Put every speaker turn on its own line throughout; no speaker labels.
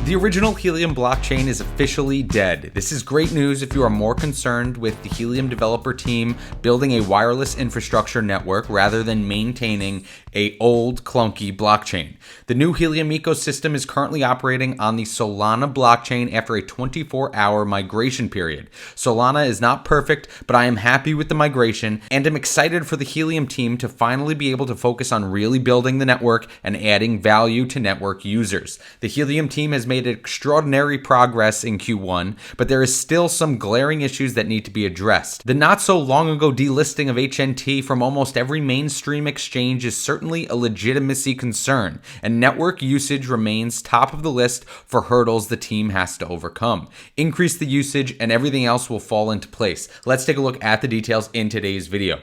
The original Helium blockchain is officially dead. This is great news if you are more concerned with the Helium developer team building a wireless infrastructure network rather than maintaining an old, clunky blockchain. The new Helium ecosystem is currently operating on the Solana blockchain after a 24-hour migration period. Solana is not perfect, but I am happy with the migration and am excited for the Helium team to finally be able to focus on really building the network and adding value to network users. The Helium team has made extraordinary progress in Q1, but there is still some glaring issues that need to be addressed. The not so long ago delisting of HNT from almost every mainstream exchange is certainly a legitimacy concern, and network usage remains top of the list for hurdles the team has to overcome. Increase the usage and everything else will fall into place. Let's take a look at the details in today's video.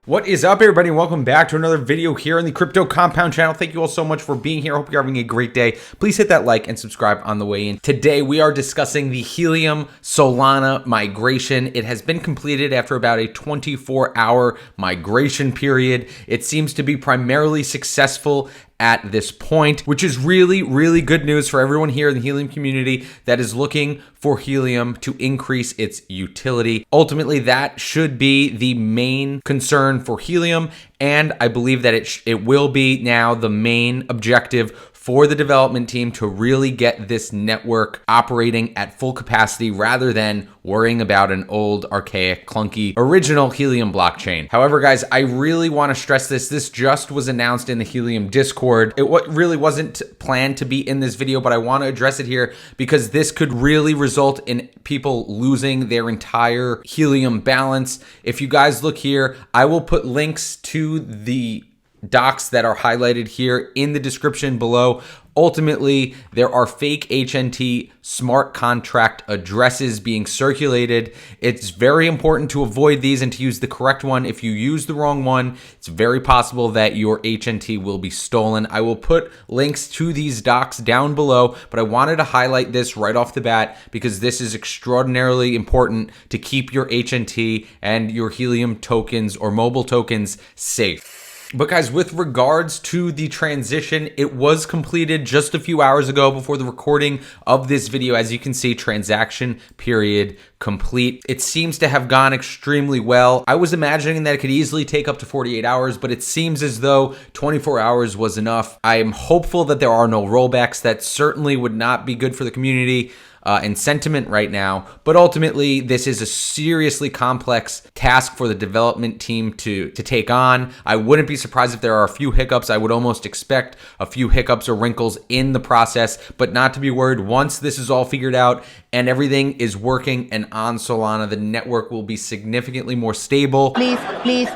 What is up, everybody, and welcome back to another video here on the Crypto Compound channel. Thank you all so much for being here. I hope you're having a great day. Please hit that like and subscribe on the way in. Today, we are discussing the Helium Solana migration. It has been completed after about a 24-hour migration period. It seems to be primarily successful at this point, which is really good news for everyone here in the Helium community that is looking for Helium to increase its utility. Ultimately, that should be the main concern for Helium, and I believe that it will be now the main objective for the development team to really get this network operating at full capacity rather than worrying about an old, archaic, clunky, original Helium blockchain. However, guys, I really want to stress this. This just was announced in the Helium Discord. It really wasn't planned to be in this video, but I want to address it here because this could really result in people losing their entire Helium balance. If you guys look here, I will put links to the docs that are highlighted here in the description below. Ultimately, there are fake HNT smart contract addresses being circulated. It's very important to avoid these and to use the correct one. If you use the wrong one, it's very possible that your HNT will be stolen. I will put links to these docs down below, but I wanted to highlight this right off the bat because this is extraordinarily important to keep your HNT and your Helium tokens or mobile tokens safe. But guys, with regards to the transition, it was completed just a few hours ago before the recording of this video. As you can see, transaction period complete. It seems to have gone extremely well. I was imagining that it could easily take up to 48 hours, but it seems as though 24 hours was enough. I am hopeful that there are no rollbacks. That certainly would not be good for the community and sentiment right now, but ultimately this is a seriously complex task for the development team to take on. I wouldn't be surprised if there are a few hiccups. I would almost expect a few hiccups or wrinkles in the process, but not to be worried. Once this is all figured out and everything is working and on Solana, the network will be significantly more stable. Please.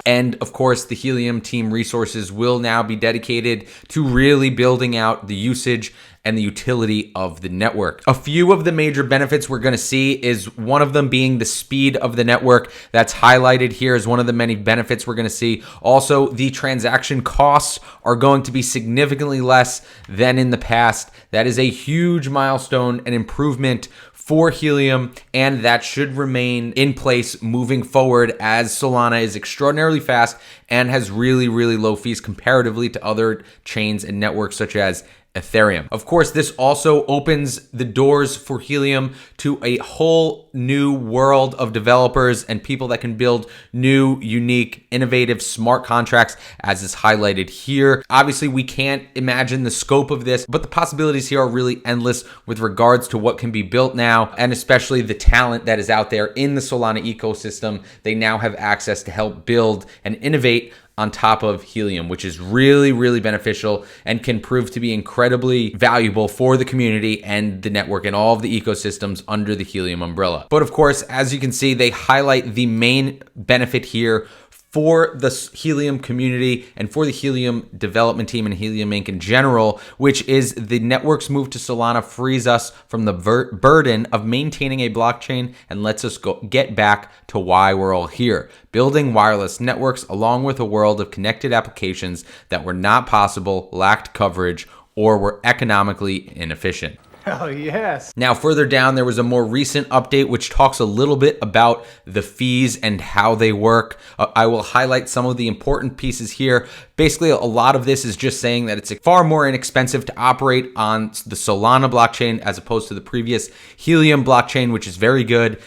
And of course, the Helium team resources will now be dedicated to really building out the usage and the utility of the network. A few of the major benefits we're going to see is one of them being the speed of the network. That's highlighted here as one of the many benefits we're going to see. Also, the transaction costs are going to be significantly less than in the past. That is a huge milestone and improvement for Helium, and that should remain in place moving forward as Solana is extraordinarily fast and has really low fees comparatively to other chains and networks such as Ethereum. Of course, this also opens the doors for Helium to a whole new world of developers and people that can build new, unique, innovative, smart contracts, as is highlighted here. Obviously, we can't imagine the scope of this, but the possibilities here are really endless with regards to what can be built now, and especially the talent that is out there in the Solana ecosystem. They now have access to help build and innovate on top of Helium, which is really beneficial and can prove to be incredibly valuable for the community and the network and all of the ecosystems under the Helium umbrella. But of course, as you can see, they highlight the main benefit here for the Helium community and for the Helium development team and Helium Inc. in general, which is the network's move to Solana frees us from the burden of maintaining a blockchain and lets us get back to why we're all here, building wireless networks along with a world of connected applications that were not possible, lacked coverage, or were economically inefficient.
Hell yes.
Now, further down, there was a more recent update which talks a little bit about the fees and how they work. I will highlight some of the important pieces here. Basically, a lot of this is just saying that it's far more inexpensive to operate on the Solana blockchain as opposed to the previous Helium blockchain, which is very good.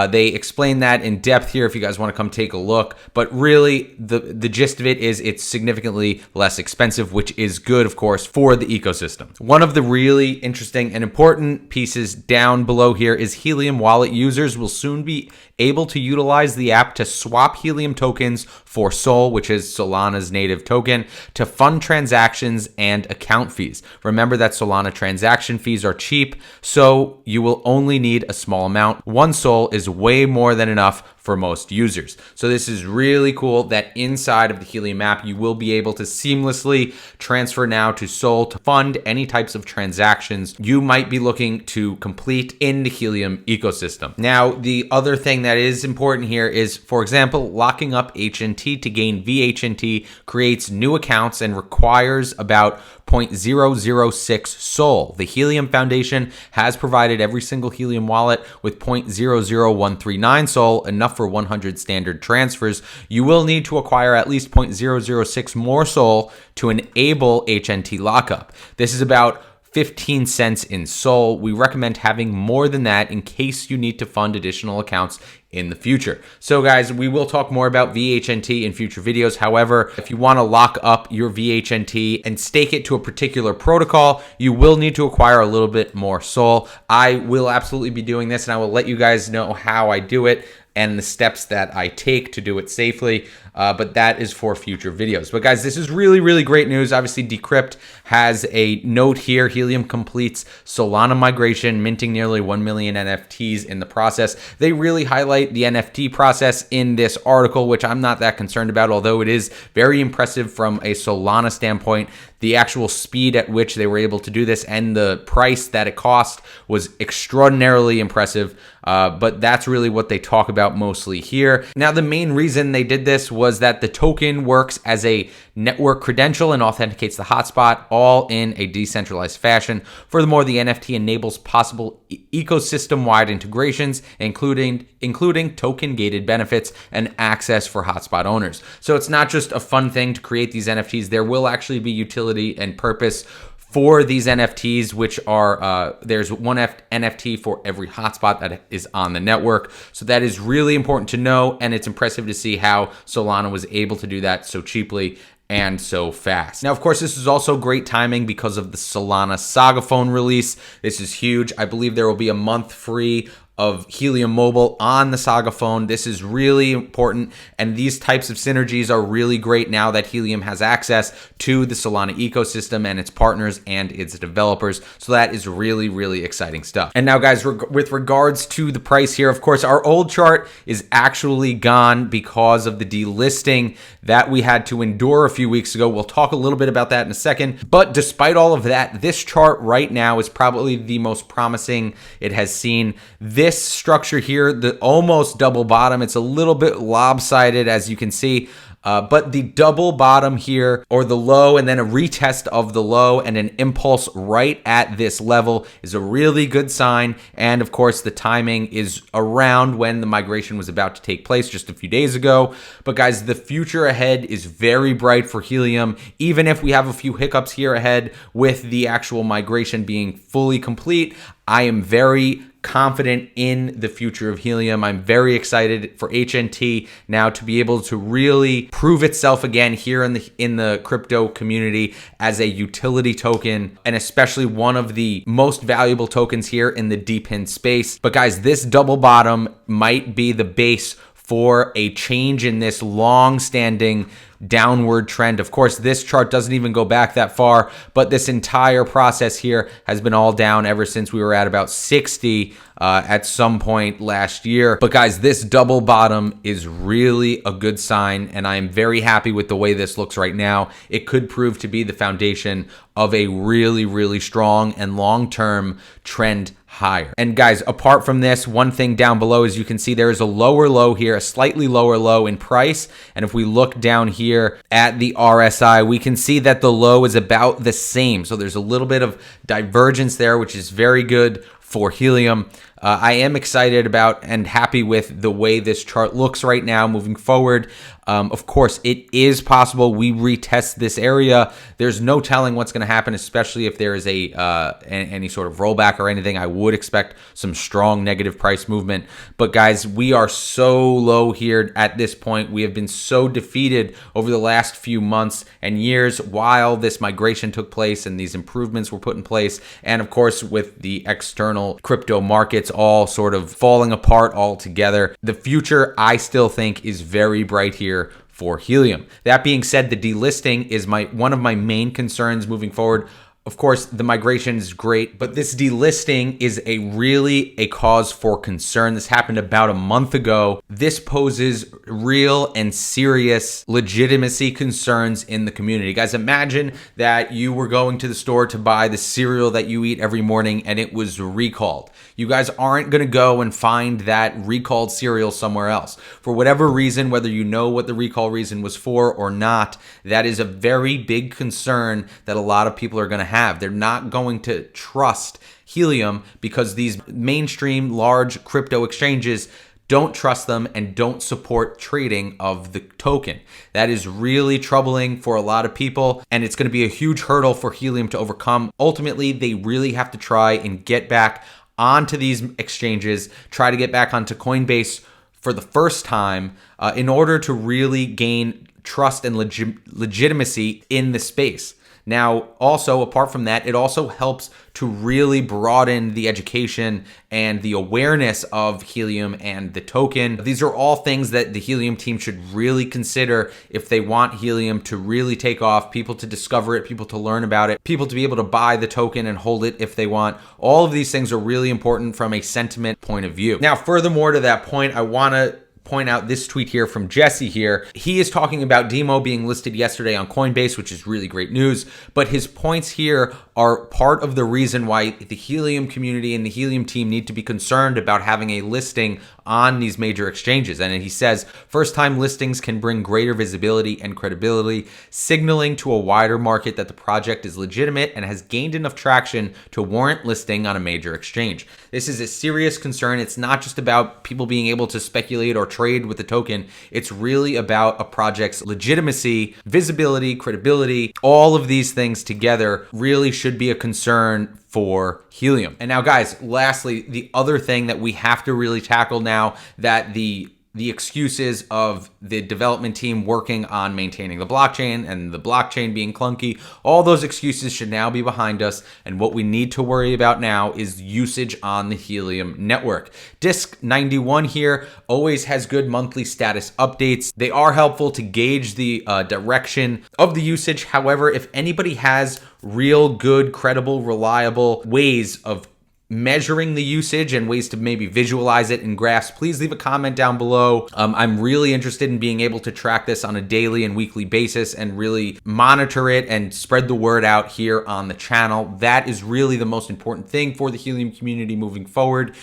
They explain that in depth here if you guys want to come take a look. But really, the gist of it is it's significantly less expensive, which is good, of course, for the ecosystem. One of the really interesting and important pieces down below here is Helium wallet users will soon be able to utilize the app to swap Helium tokens for Sol, which is Solana's native token, to fund transactions and account fees. Remember that Solana transaction fees are cheap, so you will only need a small amount. One Sol is way more than enough for most users. So this is really cool that inside of the Helium app, you will be able to seamlessly transfer now to Sol to fund any types of transactions you might be looking to complete in the Helium ecosystem. Now, the other thing that is important here is, for example, locking up HNT to gain VHNT creates new accounts and requires about 0.006 Sol. The Helium Foundation has provided every single Helium wallet with 0.00139 Sol, enough for 100 standard transfers. You will need to acquire at least 0.006 more Sol to enable HNT lockup. This is about 15 cents in Sol. We recommend having more than that in case you need to fund additional accounts in the future. So guys, we will talk more about VHNT in future videos. However, if you want to lock up your VHNT and stake it to a particular protocol, you will need to acquire a little bit more Sol. I will absolutely be doing this, and I will let you guys know how I do it and the steps that I take to do it safely, but that is for future videos. But guys, this is really, really great news. Obviously, Decrypt has a note here. Helium completes Solana migration, minting nearly 1 million NFTs in the process. They really highlight the NFT process in this article, which I'm not that concerned about, although it is very impressive from a Solana standpoint. The actual speed at which they were able to do this and the price that it cost was extraordinarily impressive. But that's really what they talk about mostly here. Now, the main reason they did this was that the token works as a network credential and authenticates the hotspot, all in a decentralized fashion. Furthermore, the NFT enables possible ecosystem-wide integrations, including token-gated benefits and access for hotspot owners. So it's not just a fun thing to create these NFTs. There will actually be utility and purpose for these NFTs, which are, there's one NFT for every hotspot that is on the network. So that is really important to know, and it's impressive to see how Solana was able to do that so cheaply and so fast. Now, of course, this is also great timing because of the Solana Saga phone release. This is huge. I believe there will be a month free of Helium Mobile on the Saga phone. This is really important, and these types of synergies are really great now that Helium has access to the Solana ecosystem and its partners and its developers. So that is really, really exciting stuff. And now, guys, with regards to the price here, of course, our old chart is actually gone because of the delisting that we had to endure a few weeks ago. We'll talk a little bit about that in a second. But despite all of that, this chart right now is probably the most promising it has seen. This structure here, the almost double bottom, it's a little bit lopsided, as you can see. But the double bottom here, or the low, and then a retest of the low and an impulse right at this level is a really good sign. And of course, the timing is around when the migration was about to take place just a few days ago. But guys, the future ahead is very bright for Helium, even if we have a few hiccups here ahead with the actual migration being fully complete. I am very confident in the future of Helium. I'm very excited for HNT now to be able to really prove itself again here in the crypto community as a utility token, and especially one of the most valuable tokens here in the DePIN space. But guys, this double bottom might be the base for a change in this long-standing downward trend. Of course, this chart doesn't even go back that far, but this entire process here has been all down ever since we were at about 60 at some point last year. But guys, this double bottom is really a good sign, and I am very happy with the way this looks right now. It could prove to be the foundation of a really, really strong and long-term trend higher. And guys, apart from this, one thing down below, as you can see, there is a lower low here, a slightly lower low in price. And if we look down here at the RSI, we can see that the low is about the same. So there's a little bit of divergence there, which is very good for Helium. I am excited about and happy with the way this chart looks right now moving forward. Of course, it is possible we retest this area. There's no telling what's going to happen, especially if there is any sort of rollback or anything. I would expect some strong negative price movement. But guys, we are so low here at this point. We have been so defeated over the last few months and years while this migration took place and these improvements were put in place. And of course, with the external crypto markets all sort of falling apart altogether, the future, I still think, is very bright here for Helium. That being said, the delisting is one of my main concerns moving forward. Of course, the migration is great, but this delisting is really a cause for concern. This happened about a month ago. This poses real and serious legitimacy concerns in the community. Guys, imagine that you were going to the store to buy the cereal that you eat every morning and it was recalled. You guys aren't going to go and find that recalled cereal somewhere else. For whatever reason, whether you know what the recall reason was for or not, that is a very big concern that a lot of people are going to have. They're not going to trust Helium because these mainstream large crypto exchanges don't trust them and don't support trading of the token. That is really troubling for a lot of people, and it's going to be a huge hurdle for Helium to overcome. Ultimately, they really have to try and get back onto these exchanges, try to get back onto Coinbase for the first time in order to really gain trust and legitimacy in the space. Now, also, apart from that, it also helps to really broaden the education and the awareness of Helium and the token. These are all things that the Helium team should really consider if they want Helium to really take off, people to discover it, people to learn about it, people to be able to buy the token and hold it if they want. All of these things are really important from a sentiment point of view. Now, furthermore to that point, I want to point out this tweet here from Jesse here. He is talking about Demo being listed yesterday on Coinbase, which is really great news, but his points here are part of the reason why the Helium community and the Helium team need to be concerned about having a listing on these major exchanges. And he says, first-time listings can bring greater visibility and credibility, signaling to a wider market that the project is legitimate and has gained enough traction to warrant listing on a major exchange. This is a serious concern. It's not just about people being able to speculate or trade with the token. It's really about a project's legitimacy, visibility, credibility. All of these things together really should be a concern for Helium. And now, guys, lastly, the other thing that we have to really tackle now that the excuses of the development team working on maintaining the blockchain and the blockchain being clunky, all those excuses should now be behind us. And what we need to worry about now is usage on the Helium network. Disk 91 here always has good monthly status updates. They are helpful to gauge the direction of the usage. However, if anybody has real good, credible, reliable ways of measuring the usage and ways to maybe visualize it and grasp, please leave a comment down below. I'm really interested in being able to track this on a daily and weekly basis and really monitor it and spread the word out here on the channel. That is really the most important thing for the Helium community moving forward.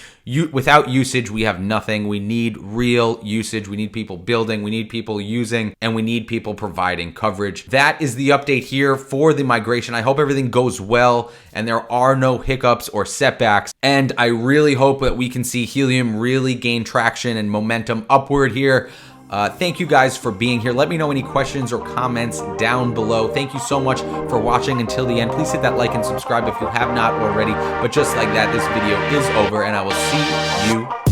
Without usage, we have nothing. We need real usage. We need people building, we need people using, and we need people providing coverage. That is the update here for the migration. I hope everything goes well and there are no hiccups or setbacks. And I really hope that we can see Helium really gain traction and momentum upward here. Thank you guys for being here. Let me know any questions or comments down below. Thank you so much for watching until the end. Please hit that like and subscribe if you have not already. But just like that, this video is over and I will see you